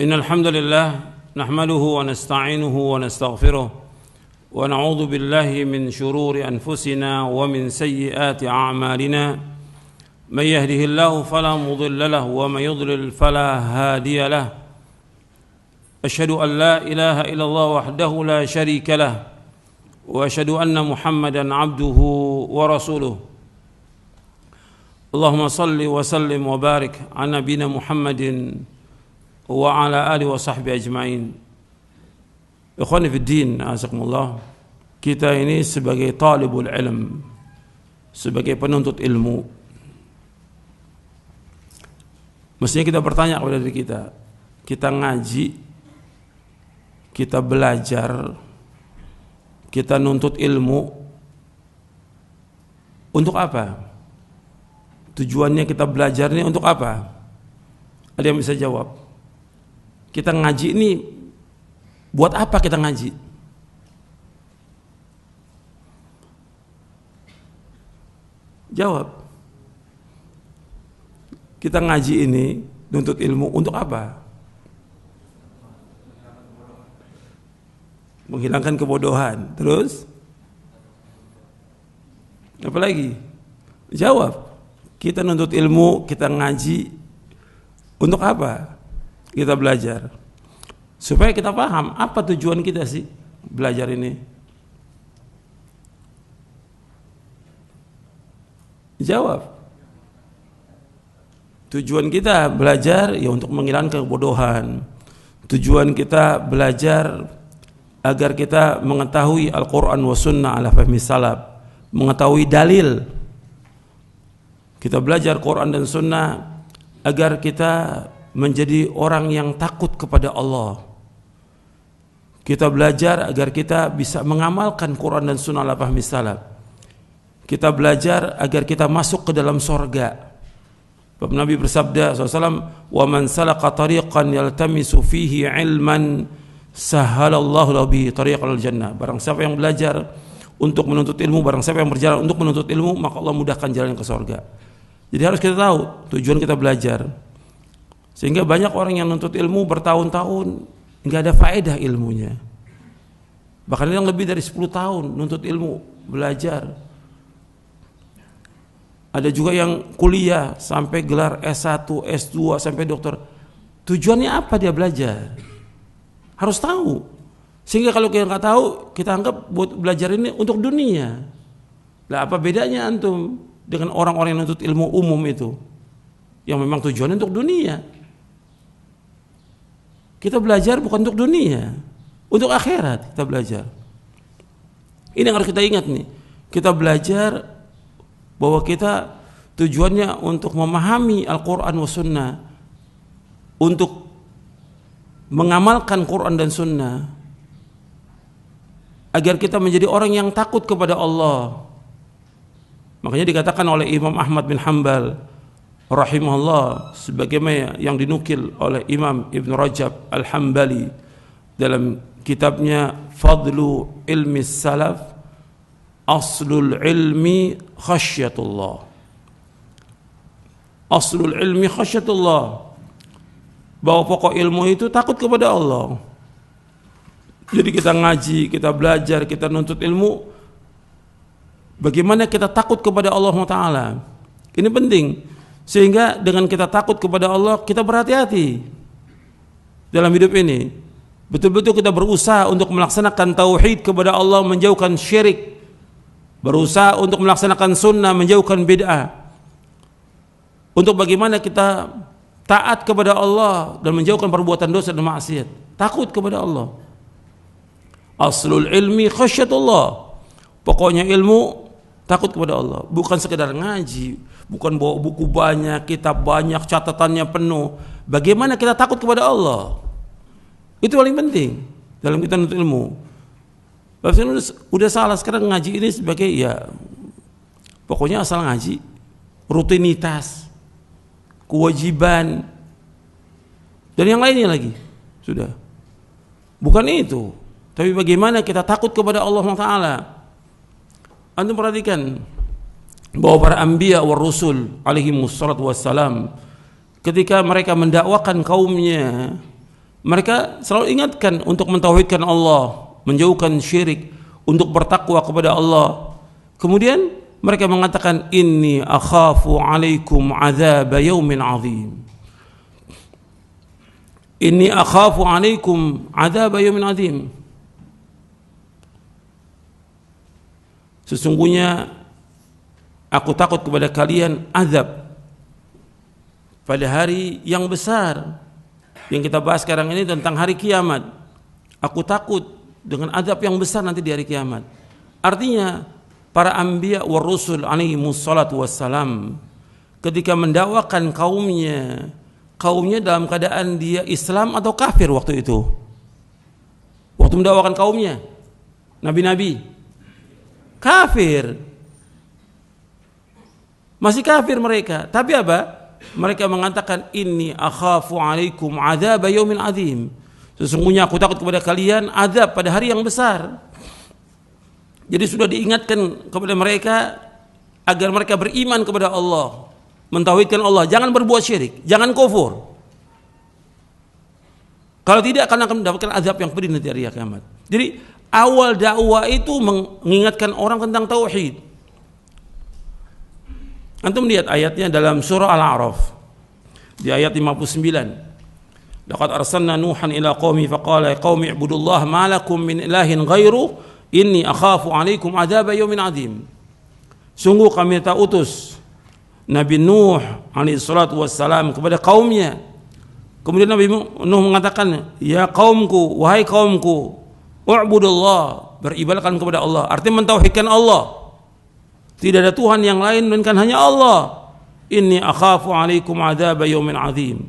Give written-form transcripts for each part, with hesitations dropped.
إن الحمد لله نحمده ونستعينه ونستغفره ونعوذ بالله من شرور أنفسنا ومن سيئات أعمالنا من يهده الله فلا مضل له ومن يضلل فلا هادي له أشهد أن لا إله إلا الله وحده لا شريك له وأشهد أن محمدا عبده ورسوله اللهم صل وسلم وبارك على نبينا محمد wa ala alihi wa sahbihi ajma'in. Ikhwani fid din, azakumullah. Kita ini sebagai talibul ilm, sebagai penuntut ilmu, mestinya kita bertanya kepada diri kita. Kita ngaji, kita belajar, kita nuntut ilmu untuk apa? Tujuannya kita belajar ini untuk apa? Ada yang bisa jawab? Kita ngaji ini buat apa kita ngaji? Jawab. Kita ngaji ini nuntut ilmu untuk apa? Menghilangkan kebodohan. Terus? Apa lagi? Jawab. Kita nuntut ilmu, kita ngaji untuk apa? Kita belajar supaya kita paham apa tujuan kita sih belajar ini. Jawab. Tujuan kita belajar ya untuk menghilangkan kebodohan. Tujuan kita belajar agar kita mengetahui Al-Quran wa Sunnah ala fahmi salaf, mengetahui dalil. Kita belajar Quran dan Sunnah agar kita menjadi orang yang takut kepada Allah. Kita belajar agar kita bisa mengamalkan Quran dan Sunnah ala fahmi salaf. Kita belajar agar kita masuk ke dalam sorga. Nabi bersabda SAW, "Wa man salaka tariqan yaltamisu fihi ilman, sahhalallahu lahu bihi tariqal jannah." Barang siapa yang belajar untuk menuntut ilmu, barang siapa yang berjalan untuk menuntut ilmu, maka Allah mudahkan jalan ke sorga. Jadi harus kita tahu tujuan kita belajar. Sehingga banyak orang yang nuntut ilmu bertahun-tahun nggak ada faedah ilmunya. Bahkan yang lebih dari 10 tahun nuntut ilmu, belajar. Ada juga yang kuliah sampai gelar S1, S2 sampai dokter. Tujuannya apa dia belajar? Harus tahu. Sehingga kalau kita nggak tahu, kita anggap buat belajar ini untuk dunia. Lah apa bedanya antum dengan orang-orang yang nuntut ilmu umum itu? Yang memang tujuannya untuk dunia. Kita belajar bukan untuk dunia, untuk akhirat kita belajar. Ini yang harus kita ingat nih. Kita belajar bahwa kita tujuannya untuk memahami Al-Quran wa Sunnah, untuk mengamalkan Quran dan Sunnah, agar kita menjadi orang yang takut kepada Allah. Makanya dikatakan oleh Imam Ahmad bin Hanbal rahimahullah, sebagaimana yang dinukil oleh Imam Ibn Rajab Al-Hambali dalam kitabnya Fadlu Ilmi Salaf, Aslul Ilmi Khasyatullah. Aslul Ilmi Khasyatullah, bahwa pokok ilmu itu takut kepada Allah. Jadi kita ngaji, kita belajar, kita nuntut ilmu, bagaimana kita takut kepada Allah Ta'ala. Ini penting. Sehingga dengan kita takut kepada Allah, kita berhati-hati dalam hidup ini. Betul-betul kita berusaha untuk melaksanakan tauhid kepada Allah, menjauhkan syirik. Berusaha untuk melaksanakan sunnah, menjauhkan bid'ah. Untuk bagaimana kita taat kepada Allah dan menjauhkan perbuatan dosa dan maksiat. Takut kepada Allah. Aslul ilmi khasyatullah. Pokoknya ilmu takut kepada Allah, bukan sekedar ngaji, bukan bawa buku banyak, kitab banyak, catatannya penuh. Bagaimana kita takut kepada Allah? Itu paling penting dalam kita menuntut ilmu. Udah salah sekarang ngaji ini sebagai ya pokoknya asal ngaji, rutinitas, kewajiban, dan yang lainnya lagi. Sudah. Bukan itu. Tapi bagaimana kita takut kepada Allah Ta'ala. Antum perhatikan bahwa para anbiya wa rusul alaihi wassalatu wassalam, ketika mereka mendakwakan kaumnya, Mereka selalu ingatkan untuk mentauhidkan Allah, menjauhkan syirik, untuk bertakwa kepada Allah. Kemudian mereka mengatakan, inni akhafu alaikum azab yaumin azim. Inni akhafu alaikum azab yaumin azim. Sesungguhnya aku takut kepada kalian azab pada hari yang besar. Yang kita bahas sekarang ini tentang hari kiamat. Aku takut dengan azab yang besar nanti di hari kiamat. Artinya para anbiya war rusul alaihimus salatu wassalam ketika mendakwakan kaumnya dalam keadaan dia Islam atau kafir waktu itu. Waktu mendakwakan kaumnya, nabi-nabi kafir. Masih kafir mereka. Tapi apa? Mereka mengatakan, inni akhafu alaikum azab yaumin azim. Sesungguhnya aku takut kepada kalian azab pada hari yang besar. Jadi sudah diingatkan kepada mereka agar mereka beriman kepada Allah, mentauhidkan Allah, jangan berbuat syirik, jangan kufur. Kalau tidak akan mendapatkan azab yang pedih nanti hari kiamat. Jadi awal dakwah itu mengingatkan orang tentang tauhid. Antum lihat ayatnya dalam surah Al-A'raf di ayat 59. Laqad arsalna Nuhan ila qaumi faqala ya qaumi ibudullaha ma lakum min ilahin ghairu inni akhafu alaikum adzab yaumin azim. Sungguh kami telah utus Nabi Nuh alaihi salatu wassalam kepada kaumnya. Kemudian Nabi Nuh mengatakan, ya kaumku, wahai kaumku, u'budullah, beribadahkan kepada Allah. Artinya mentauhidkan Allah. Tidak ada Tuhan yang lain melainkan hanya Allah. Inni akhafu alaikum adzab yaumin azim.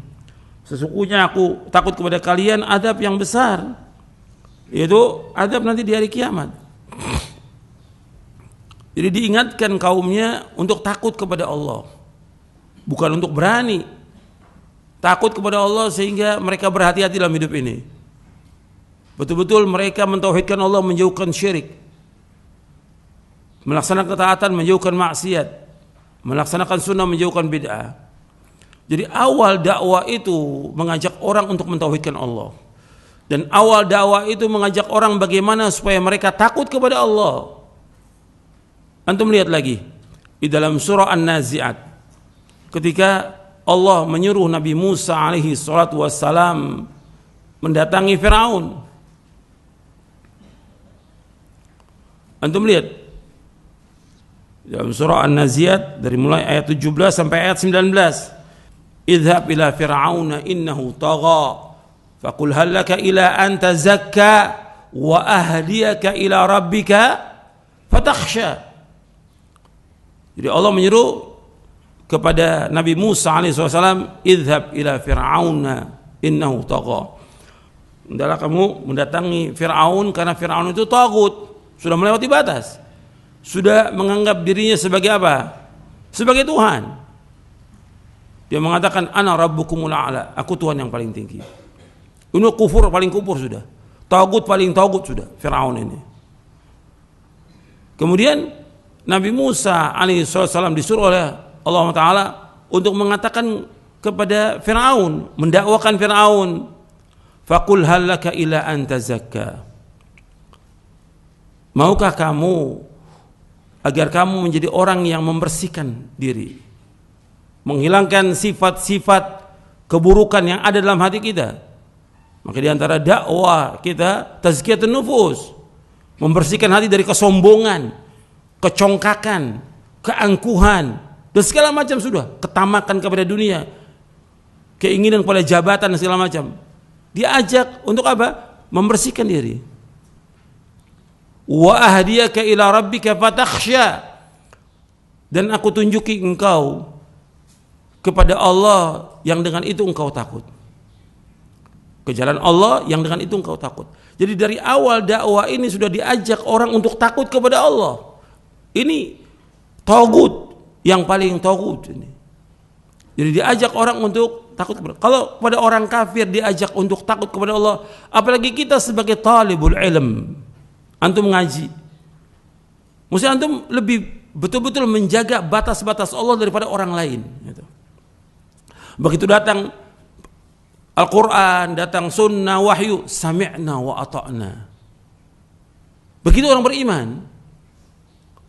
Sesungguhnya aku takut kepada kalian azab yang besar, yaitu azab nanti di hari kiamat. Jadi diingatkan kaumnya untuk takut kepada Allah, bukan untuk berani. Takut kepada Allah sehingga mereka berhati-hati dalam hidup ini. Betul-betul mereka mentauhidkan Allah, menjauhkan syirik, melaksanakan ketaatan, menjauhkan maksiat, melaksanakan sunnah, menjauhkan bid'ah. Jadi awal dakwah itu mengajak orang untuk mentauhidkan Allah. Dan awal dakwah itu mengajak orang bagaimana supaya mereka takut kepada Allah. Antum lihat lagi di dalam surah An-Nazi'at ketika Allah menyuruh Nabi Musa alaihi salatu wassalam mendatangi Firaun. Antum lihat dalam surah An-Nazi'at dari mulai ayat 17 sampai ayat 19. Idhab ila fir'auna innahu tagha faqul hal laka ila an tazakka wa ahdiyaka ila rabbika fatakhsha. Jadi Allah menyuruh kepada Nabi Musa alaihi wasallam, idhab ila fir'auna innahu tagha. Hendaklah kamu mendatangi Firaun karena Firaun itu tagut, sudah melewati batas. Sudah menganggap dirinya sebagai apa? Sebagai Tuhan. Dia mengatakan ana rabbukumul a'la, aku Tuhan yang paling tinggi. Ini kufur paling kufur sudah. Tagut paling tagut sudah Firaun ini. Kemudian Nabi Musa alaihi salam disuruh oleh Allah Taala untuk mengatakan kepada Firaun, mendakwakan Firaun, faqul hal laka ila an tazakka. Maukah kamu agar kamu menjadi orang yang membersihkan diri, menghilangkan sifat-sifat keburukan yang ada dalam hati kita. Maka di antara dakwah kita tazkiyatun nufus, membersihkan hati dari kesombongan, kecongkakan, keangkuhan, dan segala macam sudah, ketamakan kepada dunia, keinginan pada jabatan dan segala macam. Diajak untuk apa? Membersihkan diri. Wa ahdiyaka ila rabbika fatakhsha, dan aku tunjuki engkau kepada Allah yang dengan itu engkau takut, ke jalan Allah yang dengan itu engkau takut. Jadi dari awal dakwah ini sudah diajak orang untuk takut kepada Allah. Ini tagut yang paling tagut ini. Jadi diajak orang untuk takut kepada Allah. Kalau pada orang kafir diajak untuk takut kepada Allah, apalagi kita sebagai talibul ilm, antum ngaji, mesti antum lebih betul-betul menjaga batas-batas Allah daripada orang lain. Begitu datang Al-Quran, datang sunnah, wahyu, sami'na wa ata'na. Begitu orang beriman.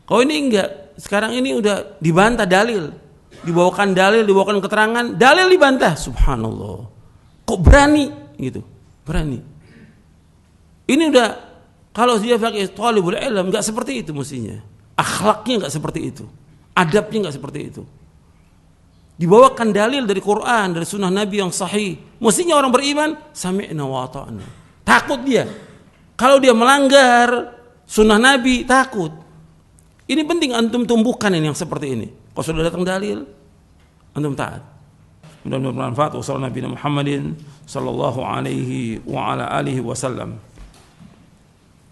Kalau ini enggak, sekarang ini udah dibantah dalil, dibawakan dalil, dibawakan keterangan, dalil dibantah. Subhanallah. Kok berani gitu? Berani. Ini udah, kalau dia pakai thalibul ilm enggak seperti itu mestinya. Akhlaknya enggak seperti itu. Adabnya enggak seperti itu. Dibawakan dalil dari Quran, dari sunnah Nabi yang sahih. Mestinya orang beriman, sami'na wa ata'na. Takut dia. Kalau dia melanggar sunnah Nabi, takut. Ini penting antum tumbuhkan ini yang seperti ini. Kalau sudah datang dalil, antum taat. Mudah-mudahan bermanfaat. Wassalamualaikum warahmatullahi wabarakatuh. Sallallahu alaihi wa ala alihi wasallam.